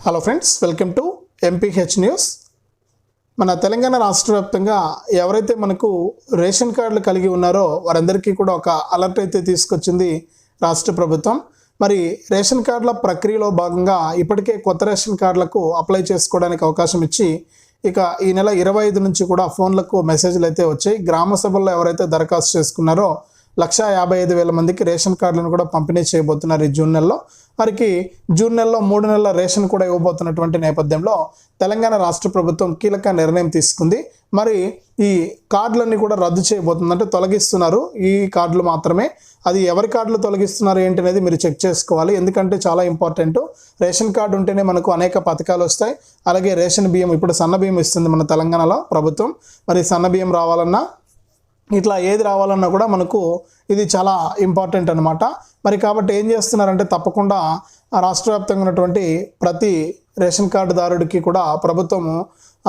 Hello friends, welcome to MPH news. మన తెలంగాణ రాష్ట్ర వ్యాప్తంగా ఎవరైతే మనకు రేషన్ కార్డులు కలిగి ఉన్నారో వారందరికీ కూడా ఒక అలర్ట్ అయితే తీసుకొచ్చింది రాష్ట్ర ప్రభుత్వం. మరి రేషన్ కార్డుల ప్రక్రియలో భాగంగా ఇప్పటికే కొత్త రేషన్ కార్డులకు అప్లై చేసుకోవడానికి అవకాశం ఇచ్చి ఇక ఈ నెల 25 నుంచి కూడా ఫోన్లకు మెసేజ్లు అయితే వచ్చాయి. గ్రామ సభల్లో ఎవరైతే దరఖాస్తు చేసుకున్నారో 1,55,000 మందికి రేషన్ కార్డులను కూడా పంపిణీ చేయబోతున్నారు ఈ జూన్ నెలలో. వారికి జూన్ నెలలో 3 నెలల రేషన్ కూడా ఇవ్వబోతున్నటువంటి నేపథ్యంలో తెలంగాణ రాష్ట్ర ప్రభుత్వం కీలక నిర్ణయం తీసుకుంది. మరి ఈ కార్డులన్నీ కూడా రద్దు చేయబోతుంది, అంటే తొలగిస్తున్నారు ఈ కార్డులు మాత్రమే. అది ఎవరి కార్డులు తొలగిస్తున్నారు ఏంటి అనేది మీరు చెక్ చేసుకోవాలి, ఎందుకంటే చాలా ఇంపార్టెంట్. రేషన్ కార్డు ఉంటేనే మనకు అనేక పథకాలు వస్తాయి. అలాగే రేషన్ బియ్యం, ఇప్పుడు సన్న బియ్యం ఇస్తుంది మన తెలంగాణలో ప్రభుత్వం. మరి సన్న బియ్యం రావాలన్నా ఇట్లా ఏది రావాలన్నా కూడా మనకు ఇది చాలా ఇంపార్టెంట్ అనమాట. మరి కాబట్టి ఏం చేస్తున్నారంటే తప్పకుండా రాష్ట్ర వ్యాప్తంగా ఉన్నటువంటి ప్రతి రేషన్ కార్డుదారుడికి కూడా ప్రభుత్వం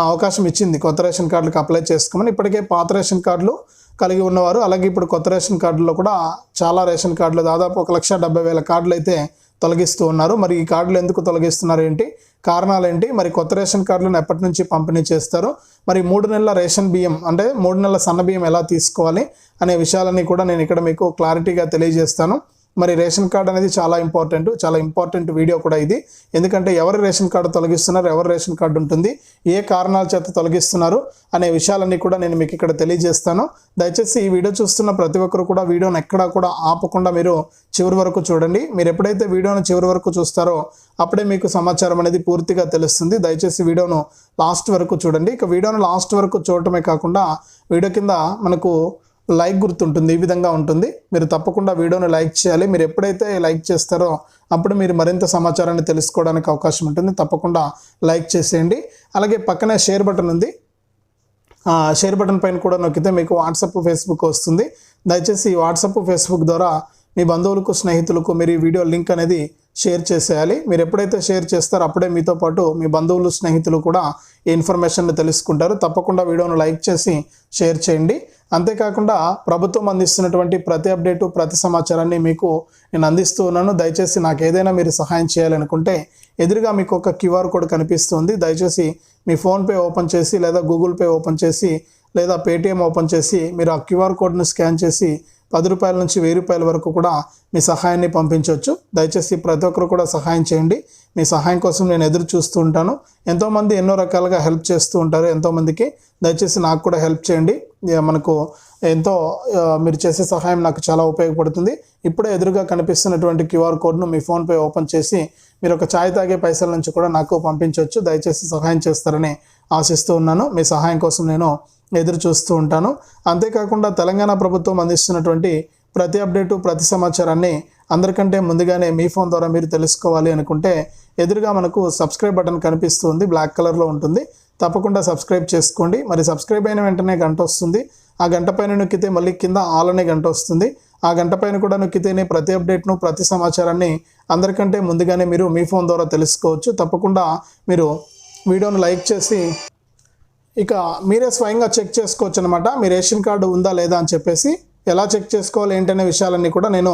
అవకాశం ఇచ్చింది కొత్త రేషన్ కార్డులకు అప్లై చేసుకోమని. ఇప్పటికే పాత రేషన్ కార్డులు కలిగి ఉన్నవారు, అలాగే ఇప్పుడు కొత్త రేషన్ కార్డుల్లో కూడా చాలా రేషన్ కార్డులు దాదాపు 1,70,000 కార్డులు అయితే తొలగిస్తూ ఉన్నారు. మరి ఈ కార్డులు ఎందుకు తొలగిస్తున్నారు ఏంటి, కారణాలు ఏంటి, మరి కొత్త రేషన్ కార్డులను ఎప్పటి నుంచి పంపిణీ చేస్తారు, మరి 3 నెలల రేషన్ బియ్యం అంటే 3 నెలల సన్న బియ్యం ఎలా తీసుకోవాలి అనే విషయాలన్నీ కూడా నేను ఇక్కడ మీకు క్లారిటీగా తెలియజేస్తాను. మరి రేషన్ కార్డు అనేది చాలా ఇంపార్టెంట్ వీడియో కూడా ఇది. ఎందుకంటే ఎవరి రేషన్ కార్డు తొలగిస్తున్నారు, ఎవరి రేషన్ కార్డు ఉంటుంది, ఏ కారణాల చేత తొలగిస్తున్నారు అనే విషయాలన్నీ కూడా నేను మీకు ఇక్కడ తెలియజేస్తాను. దయచేసి ఈ వీడియో చూస్తున్న ప్రతి ఒక్కరు కూడా వీడియోని ఎక్కడా కూడా ఆపకుండా మీరు చివరి వరకు చూడండి. మీరు ఎప్పుడైతే వీడియోను చివరి వరకు చూస్తారో అప్పుడే మీకు సమాచారం అనేది పూర్తిగా తెలుస్తుంది. దయచేసి వీడియోను లాస్ట్ వరకు చూడండి. ఇక వీడియోను లాస్ట్ వరకు చూడటమే కాకుండా వీడియో కింద మనకు లైక్ గుర్తుంటుంది, ఈ విధంగా ఉంటుంది. మీరు తప్పకుండా వీడియోని లైక్ చేయాలి. మీరు ఎప్పుడైతే లైక్ చేస్తారో అప్పుడు మీరు మరింత సమాచారాన్ని తెలుసుకోవడానికి అవకాశం ఉంటుంది. తప్పకుండా లైక్ చేసేయండి. అలాగే పక్కనే షేర్ బటన్ ఉంది, షేర్ బటన్ పైన కూడా నొక్కితే మీకు వాట్సాప్, ఫేస్బుక్ వస్తుంది. దయచేసి ఈ వాట్సాప్, ఫేస్బుక్ ద్వారా మీ బంధువులకు, స్నేహితులకు మీరు ఈ వీడియో లింక్ అనేది షేర్ చేసేయాలి. మీరు ఎప్పుడైతే షేర్ చేస్తారో అప్పుడే మీతో పాటు మీ బంధువులు, స్నేహితులు కూడా ఈ ఇన్ఫర్మేషన్ తెలుసుకుంటారు. తప్పకుండా వీడియోను లైక్ చేసి షేర్ చేయండి. అంతేకాకుండా ప్రభుత్వం అందిస్తున్నటువంటి ప్రతి అప్డేటు, ప్రతి సమాచారాన్ని మీకు నేను అందిస్తూ ఉన్నాను. దయచేసి నాకు ఏదైనా మీరు సహాయం చేయాలనుకుంటే ఎదురుగా మీకు ఒక క్యూఆర్ కోడ్ కనిపిస్తుంది. దయచేసి మీ ఫోన్పే ఓపెన్ చేసి, లేదా గూగుల్ పే ఓపెన్ చేసి, లేదా పేటిఎం ఓపెన్ చేసి మీరు ఆ క్యూఆర్ కోడ్ను స్కాన్ చేసి 10 రూపాయల నుంచి 1000 రూపాయల వరకు కూడా మీ సహాయాన్ని పంపించవచ్చు. దయచేసి ప్రతి ఒక్కరు కూడా సహాయం చేయండి. మీ సహాయం కోసం నేను ఎదురు చూస్తూ ఉంటాను. ఎంతోమంది ఎన్నో రకాలుగా హెల్ప్ చేస్తూ ఉంటారు ఎంతోమందికి. దయచేసి నాకు కూడా హెల్ప్ చేయండి. మనకు ఎంతో మీరు చేసే సహాయం నాకు చాలా ఉపయోగపడుతుంది. ఇప్పుడే ఎదురుగా కనిపిస్తున్నటువంటి క్యూఆర్ కోడ్ను మీ ఫోన్పే ఓపెన్ చేసి మీరు ఒక ఛాయ్ తాగే పైసల నుంచి కూడా నాకు పంపించవచ్చు. దయచేసి సహాయం చేస్తారని ఆశిస్తూ ఉన్నాను. మీ సహాయం కోసం నేను ఎదురు చూస్తూ ఉంటాను. అంతేకాకుండా తెలంగాణ ప్రభుత్వం అందిస్తున్నటువంటి ప్రతి అప్డేటు, ప్రతి సమాచారాన్ని అందరికంటే ముందుగానే మీ ఫోన్ ద్వారా మీరు తెలుసుకోవాలి అనుకుంటే ఎదురుగా మనకు సబ్స్క్రైబ్ బటన్ కనిపిస్తుంది, బ్లాక్ కలర్లో ఉంటుంది. తప్పకుండా సబ్స్క్రైబ్ చేసుకోండి. మరి సబ్స్క్రైబ్ అయిన వెంటనే గంట వస్తుంది. ఆ గంట పైన నొక్కితే మళ్ళీ కింద ఆల్ అనే గంట వస్తుంది. ఆ గంట పైన కూడా నొక్కితేనే ప్రతి అప్డేట్ను, ప్రతి సమాచారాన్ని అందరికంటే ముందుగానే మీరు మీ ఫోన్ ద్వారా తెలుసుకోవచ్చు. తప్పకుండా మీరు వీడియోను లైక్ చేసి ఇక మీరే స్వయంగా చెక్ చేసుకోవచ్చు అనమాట. మీ రేషన్ కార్డు ఉందా లేదా అని చెప్పేసి ఎలా చెక్ చేసుకోవాలి ఏంటనే విషయాలన్నీ కూడా నేను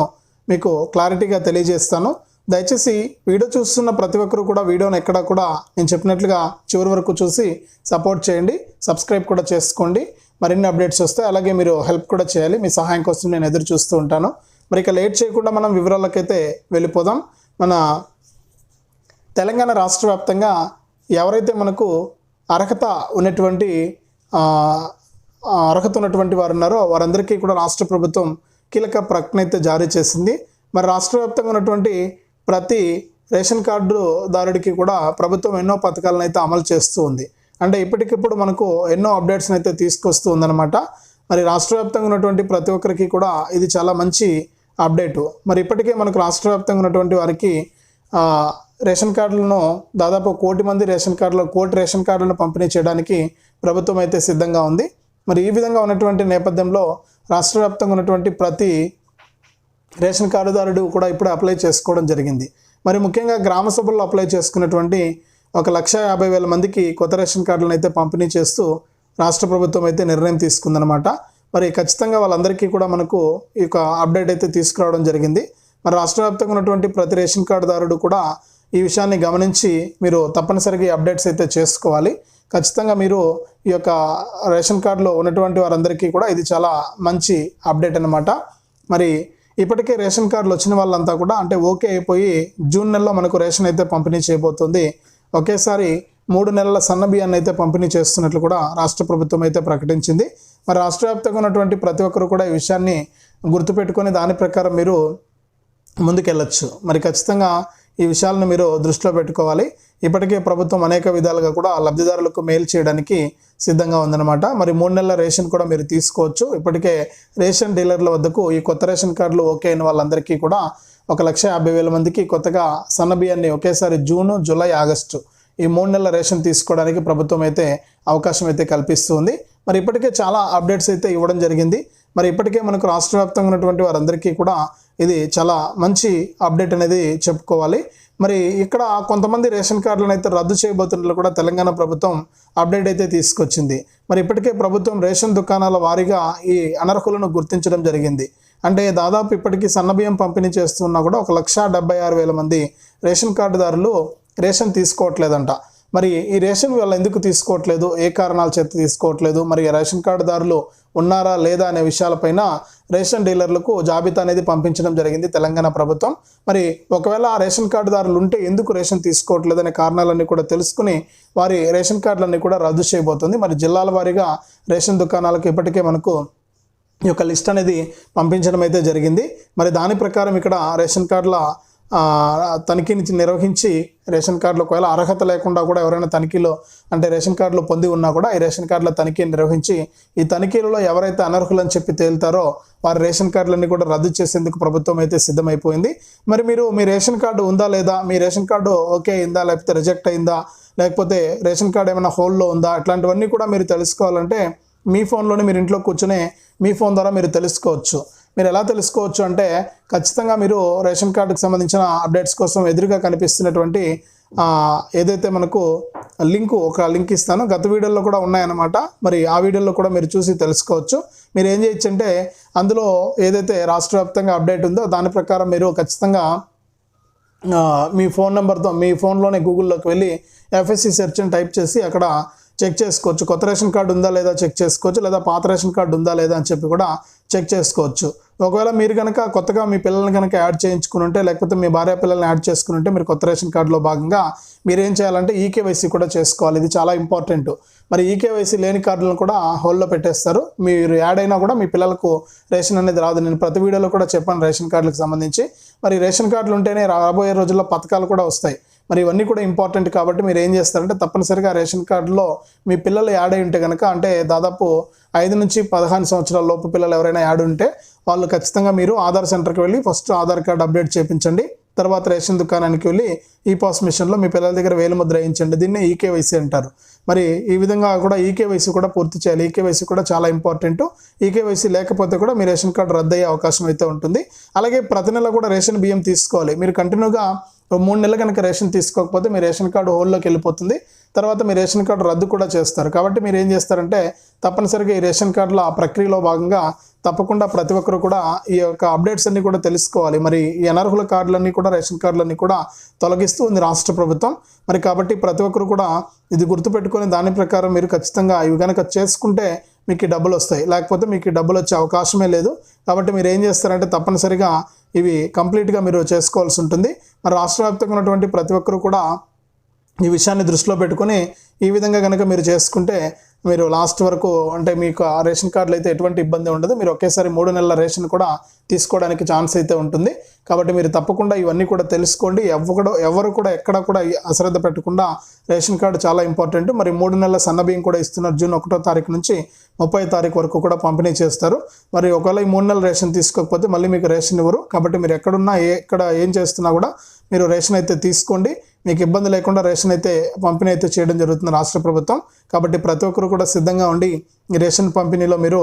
మీకు క్లారిటీగా తెలియజేస్తాను. దయచేసి వీడియో చూస్తున్న ప్రతి ఒక్కరు కూడా వీడియోని ఎక్కడ కూడా నేను చెప్పినట్లుగా చివరి వరకు చూసి సపోర్ట్ చేయండి. సబ్స్క్రైబ్ కూడా చేసుకోండి. మరిన్ని అప్డేట్స్ వస్తాయి. అలాగే మీరు హెల్ప్ కూడా చేయాలి. మీ సహాయం కోసం నేను ఎదురు చూస్తూ ఉంటాను. మరి ఇక లేట్ చేయకుండా మనం వివరాలకైతే వెళ్ళిపోదాం. మన తెలంగాణ రాష్ట్ర వ్యాప్తంగా ఎవరైతే మనకు అర్హత ఉన్నటువంటి వారు ఉన్నారో వారందరికీ కూడా రాష్ట్ర ప్రభుత్వం కీలక ప్రకటన అయితే జారీ చేసింది. మరి రాష్ట్ర వ్యాప్తంగా ఉన్నటువంటి ప్రతి రేషన్ కార్డుదారుడికి కూడా ప్రభుత్వం ఎన్నో పథకాలను అయితే అమలు చేస్తూ ఉంది. అంటే ఇప్పటికిప్పుడు మనకు ఎన్నో అప్డేట్స్ని అయితే తీసుకొస్తూ ఉందన్నమాట. మరి రాష్ట్ర వ్యాప్తంగా ఉన్నటువంటి ప్రతి ఒక్కరికి కూడా ఇది చాలా మంచి అప్డేటు. మరి ఇప్పటికే మనకు రాష్ట్ర వ్యాప్తంగా ఉన్నటువంటి వారికి రేషన్ కార్డులను దాదాపు 1 కోటి మంది కోటి రేషన్ కార్డులను పంపిణీ చేయడానికి ప్రభుత్వం అయితే సిద్ధంగా ఉంది. మరి ఈ విధంగా ఉన్నటువంటి నేపథ్యంలో రాష్ట్ర వ్యాప్తంగా ఉన్నటువంటి ప్రతి రేషన్ కార్డుదారుడు కూడా ఇప్పుడే అప్లై చేసుకోవడం జరిగింది. మరి ముఖ్యంగా గ్రామ సభల్లో అప్లై చేసుకున్నటువంటి 1,50,000 మందికి కొత్త రేషన్ కార్డులను అయితే పంపిణీ చేస్తూ రాష్ట్ర ప్రభుత్వం అయితే నిర్ణయం తీసుకుందనమాట. మరి ఖచ్చితంగా వాళ్ళందరికీ కూడా మనకు ఈ యొక్క అప్డేట్ అయితే తీసుకురావడం జరిగింది. మరి రాష్ట్ర వ్యాప్తంగా ఉన్నటువంటి ప్రతి రేషన్ కార్డుదారుడు కూడా ఈ విషయాన్ని గమనించి మీరు తప్పనిసరిగా ఈ అప్డేట్స్ అయితే చేసుకోవాలి. ఖచ్చితంగా మీరు ఈ యొక్క రేషన్ కార్డులో ఉన్నటువంటి వారందరికీ కూడా ఇది చాలా మంచి అప్డేట్ అన్నమాట. మరి ఇప్పటికే రేషన్ కార్డులు వచ్చిన వాళ్ళంతా కూడా అంటే ఓకే అయిపోయి జూన్ నెలలో మనకు రేషన్ అయితే పంపిణీ చేయబోతుంది. ఒకేసారి 3 నెలల సన్న బియ్యాన్ని అయితే పంపిణీ చేస్తున్నట్లు కూడా రాష్ట్ర ప్రభుత్వం అయితే ప్రకటించింది. మరి రాష్ట్ర వ్యాప్తంగా ఉన్నటువంటి ప్రతి ఒక్కరు కూడా ఈ విషయాన్ని గుర్తుపెట్టుకొని దాని ప్రకారం మీరు ముందుకెళ్ళచ్చు. మరి ఖచ్చితంగా ఈ విషయాలను మీరు దృష్టిలో పెట్టుకోవాలి. ఇప్పటికే ప్రభుత్వం అనేక విధాలుగా కూడా లబ్ధిదారులకు మేలు చేయడానికి సిద్ధంగా ఉందన్నమాట. మరి 3 నెలల రేషన్ కూడా మీరు తీసుకోవచ్చు. ఇప్పటికే రేషన్ డీలర్ల వద్దకు ఈ కొత్త రేషన్ కార్డులు ఓకే అయిన వాళ్ళందరికీ కూడా 1,50,000 మందికి కొత్తగా సన్న బియ్యాన్ని ఒకేసారి జూను, జూలై, ఆగస్టు ఈ 3 నెలల రేషన్ తీసుకోవడానికి ప్రభుత్వం అయితే అవకాశం అయితే కల్పిస్తుంది. మరి ఇప్పటికే చాలా అప్డేట్స్ అయితే ఇవ్వడం జరిగింది. మరి ఇప్పటికే మనకు రాష్ట్ర వ్యాప్తంగా ఉన్నటువంటి వారందరికీ కూడా ఇది చాలా మంచి అప్డేట్ అనేది చెప్పుకోవాలి. మరి ఇక్కడ కొంతమంది రేషన్ కార్డులను అయితే రద్దు చేయబోతున్నట్లు కూడా తెలంగాణ ప్రభుత్వం అప్డేట్ అయితే తీసుకొచ్చింది. మరి ఇప్పటికే ప్రభుత్వం రేషన్ దుకాణాల వారీగా ఈ అనర్హులను గుర్తించడం జరిగింది. అంటే దాదాపు ఇప్పటికీ సన్నబియ్యం పంపిణీ చేస్తున్నా కూడా 1,76,000 మంది రేషన్ కార్డుదారులు రేషన్ తీసుకోవట్లేదంట. మరి ఈ రేషన్ వాళ్ళు ఎందుకు తీసుకోవట్లేదు, ఏ కారణాల చేత తీసుకోవట్లేదు, మరి రేషన్ కార్డుదారులు ఉన్నారా లేదా అనే విషయాలపైన రేషన్ డీలర్లకు జాబితా అనేది పంపించడం జరిగింది తెలంగాణ ప్రభుత్వం. మరి ఒకవేళ ఆ రేషన్ కార్డుదారులు ఉంటే ఎందుకు రేషన్ తీసుకోవట్లేదు అనే కారణాలన్నీ కూడా తెలుసుకుని వారి రేషన్ కార్డులన్నీ కూడా రద్దు చేయబోతుంది. మరి జిల్లాల వారీగా రేషన్ దుకాణాలకు ఇప్పటికే మనకు ఈ యొక్క లిస్ట్ అనేది పంపించడం అయితే జరిగింది. మరి దాని ప్రకారం ఇక్కడ రేషన్ కార్డుల తనిఖీని నిర్వహించి రేషన్ కార్డులు ఒకవేళ అర్హత లేకుండా కూడా ఎవరైనా తనిఖీలో అంటే రేషన్ కార్డులు పొంది ఉన్నా కూడా ఈ రేషన్ కార్డుల తనిఖీని నిర్వహించి ఈ తనిఖీలలో ఎవరైతే అనర్హులని చెప్పి తేలుతారో వారి రేషన్ కార్డులన్నీ కూడా రద్దు చేసేందుకు ప్రభుత్వం అయితే సిద్ధమైపోయింది. మరి మీరు మీ రేషన్ కార్డు ఉందా లేదా, మీ రేషన్ కార్డు ఓకే అయిందా లేకపోతే రిజెక్ట్ అయిందా, లేకపోతే రేషన్ కార్డు ఏమైనా హోల్డ్లో ఉందా, ఇట్లాంటివన్నీ కూడా మీరు తెలుసుకోవాలంటే మీ ఫోన్లోనే మీరు ఇంట్లో కూర్చునే మీ ఫోన్ ద్వారా మీరు తెలుసుకోవచ్చు. మీరు ఎలా తెలుసుకోవచ్చు అంటే ఖచ్చితంగా మీరు రేషన్ కార్డుకి సంబంధించిన అప్డేట్స్ కోసం ఎదురుగా కనిపిస్తున్నటువంటి ఏదైతే మనకు ఒక లింక్ ఇస్తాను, గత వీడియోలో కూడా ఉన్నాయన్నమాట. మరి ఆ వీడియోలో కూడా మీరు చూసి తెలుసుకోవచ్చు. మీరు ఏం చేయొచ్చు అంటే అందులో ఏదైతే రాష్ట్ర వ్యాప్తంగా అప్డేట్ ఉందో దాని ప్రకారం మీరు ఖచ్చితంగా మీ ఫోన్ నెంబర్తో మీ ఫోన్లోనే గూగుల్లోకి వెళ్ళి ఎఫ్ఎస్సి సెర్చ్ అని టైప్ చేసి అక్కడ చెక్ చేసుకోవచ్చు. కొత్త రేషన్ కార్డు ఉందా లేదా చెక్ చేసుకోవచ్చు, లేదా పాత రేషన్ కార్డు ఉందా లేదా అని చెప్పి కూడా చెక్ చేసుకోవచ్చు. ఒకవేళ మీరు కనుక కొత్తగా మీ పిల్లల్ని కనుక యాడ్ చేయించుకుని ఉంటే లేకపోతే మీ భార్య పిల్లల్ని యాడ్ చేసుకుని ఉంటే మీరు కొత్త రేషన్ కార్డులో భాగంగా మీరు ఏం చేయాలంటే ఈకేవైసీ కూడా చేసుకోవాలి. ఇది చాలా ఇంపార్టెంట్. మరి ఈకేవైసీ లేని కార్డులను కూడా హోల్డ్లో పెట్టేస్తారు. మీరు యాడ్ అయినా కూడా మీ పిల్లలకు రేషన్ అనేది రాదు. నేను ప్రతి వీడియోలో కూడా చెప్పాను రేషన్ కార్డులకు సంబంధించి. మరి రేషన్ కార్డులు ఉంటేనే రాబోయే రోజుల్లో పథకాలు కూడా వస్తాయి. మరి ఇవన్నీ కూడా ఇంపార్టెంట్ కాబట్టి మీరు ఏం చేస్తారంటే తప్పనిసరిగా రేషన్ కార్డులో మీ పిల్లలు యాడ్ అయి ఉంటే కనుక అంటే దాదాపు 5 నుంచి 15 సంవత్సరాల లోపు పిల్లలు ఎవరైనా యాడ్ ఉంటే వాళ్ళు ఖచ్చితంగా మీరు ఆధార్ సెంటర్కి వెళ్ళి ఫస్ట్ ఆధార్ కార్డు అప్డేట్ చేయించండి. తర్వాత రేషన్ దుకాణానికి వెళ్ళి ఈ పాస్ మిషన్లో మీ పిల్లల దగ్గర వేలిముద్ర వేయించండి. దీన్ని ఈకేవైసీ అంటారు. మరి ఈ విధంగా కూడా ఈకేవైసీ కూడా పూర్తి చేయాలి. ఈకేవైసీ కూడా చాలా ఇంపార్టెంట్. ఈకేవైసీ లేకపోతే కూడా మీ రేషన్ కార్డు రద్దు అయ్యే అవకాశం అయితే ఉంటుంది. అలాగే ప్రతి నెల కూడా రేషన్ బియ్యం తీసుకోవాలి. మీరు కంటిన్యూగా 3 నెలలు కనుక రేషన్ తీసుకోకపోతే మీ రేషన్ కార్డు హోల్డ్లోకి వెళ్ళిపోతుంది. తర్వాత మీ రేషన్ కార్డు రద్దు కూడా చేస్తారు. కాబట్టి మీరు ఏం చేస్తారంటే తప్పనిసరిగా ఈ రేషన్ కార్డుల ప్రక్రియలో భాగంగా తప్పకుండా ప్రతి ఒక్కరు కూడా ఈ యొక్క అప్డేట్స్ అన్ని కూడా తెలుసుకోవాలి. మరి ఈ అనర్హుల కార్డులన్నీ కూడా రేషన్ కార్డులన్నీ కూడా తొలగిస్తూ ఉంది రాష్ట్ర ప్రభుత్వం. మరి కాబట్టి ప్రతి ఒక్కరు కూడా ఇది గుర్తుపెట్టుకొని దాని ప్రకారం మీరు ఖచ్చితంగా ఇవి కనుక చేసుకుంటే మీకు డబ్బులు వస్తాయి, లేకపోతే మీకు డబ్బులు వచ్చే అవకాశమే లేదు. కాబట్టి మీరు ఏం చేస్తారంటే తప్పనిసరిగా ఇవి కంప్లీట్గా మీరు చేసుకోవాల్సి ఉంటుంది. మరి రాష్ట్ర వ్యాప్తంగా ఉన్నటువంటి ప్రతి ఒక్కరు కూడా ఈ విషయాన్ని దృష్టిలో పెట్టుకొని ఈ విధంగా కనుక మీరు చేసుకుంటే మీరు లాస్ట్ వరకు అంటే మీకు ఆ రేషన్ కార్డులు అయితే ఎటువంటి ఇబ్బంది ఉండదు. మీరు ఒకేసారి 3 నెలల రేషన్ కూడా తీసుకోవడానికి ఛాన్స్ అయితే ఉంటుంది. కాబట్టి మీరు తప్పకుండా ఇవన్నీ కూడా తెలుసుకోండి. ఎవరు కూడా ఎక్కడ కూడా అశ్రద్ధ పెట్టకుండా రేషన్ కార్డు చాలా ఇంపార్టెంట్. మరి 3 నెలల సన్నబియ్యం కూడా ఇస్తున్నారు. జూన్ 1వ తారీఖు నుంచి 30వ తారీఖు వరకు కూడా పంపిణీ చేస్తారు. మరి ఒకవేళ ఈ 3 నెలల రేషన్ తీసుకోకపోతే మళ్ళీ మీకు రేషన్ ఇవ్వరు. కాబట్టి మీరు ఎక్కడున్నా ఎక్కడ ఏం చేస్తున్నా కూడా మీరు రేషన్ అయితే తీసుకోండి. మీకు ఇబ్బంది లేకుండా రేషన్ అయితే పంపిణీ అయితే చేయడం జరుగుతుంది రాష్ట్ర ప్రభుత్వం. కాబట్టి ప్రతి ఒక్కరు కూడా సిద్ధంగా ఉండి ఈ రేషన్ పంపిణీలో మీరు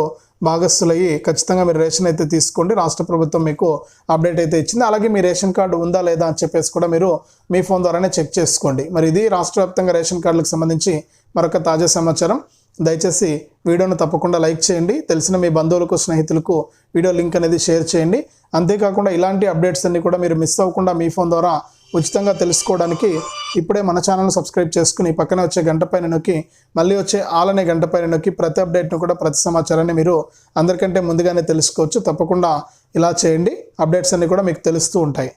భాగస్థులయ్యి ఖచ్చితంగా మీరు రేషన్ అయితే తీసుకోండి. రాష్ట్ర ప్రభుత్వం మీకు అప్డేట్ అయితే ఇచ్చింది. అలాగే మీ రేషన్ కార్డు ఉందా లేదా అని చెప్పేసి కూడా మీరు మీ ఫోన్ ద్వారానే చెక్ చేసుకోండి. మరి ఇది రాష్ట్ర వ్యాప్తంగా రేషన్ కార్డులకు సంబంధించి మరొక తాజా సమాచారం. దయచేసి వీడియోను తప్పకుండా లైక్ చేయండి. తెలిసిన మీ బంధువులకు స్నేహితులకు వీడియో లింక్ అనేది షేర్ చేయండి. అంతేకాకుండా ఇలాంటి అప్డేట్స్ అన్ని కూడా మీరు మిస్ అవ్వకుండా మీ ఫోన్ ద్వారా ఉచితంగా తెలుసుకోవడానికి ఇప్పుడే మన ఛానల్ సబ్స్క్రైబ్ చేసుకుని పక్కన వచ్చే గంట పైన నొక్కి మళ్ళీ వచ్చే ఆల్ అనే గంట పైన నొక్కి ప్రతి అప్డేట్ను కూడా ప్రతి సమాచారాన్ని మీరు అందరికంటే ముందుగానే తెలుసుకోవచ్చు. తప్పకుండా ఇలా చేయండి, అప్డేట్స్ అన్నీ కూడా మీకు తెలుస్తూ ఉంటాయి.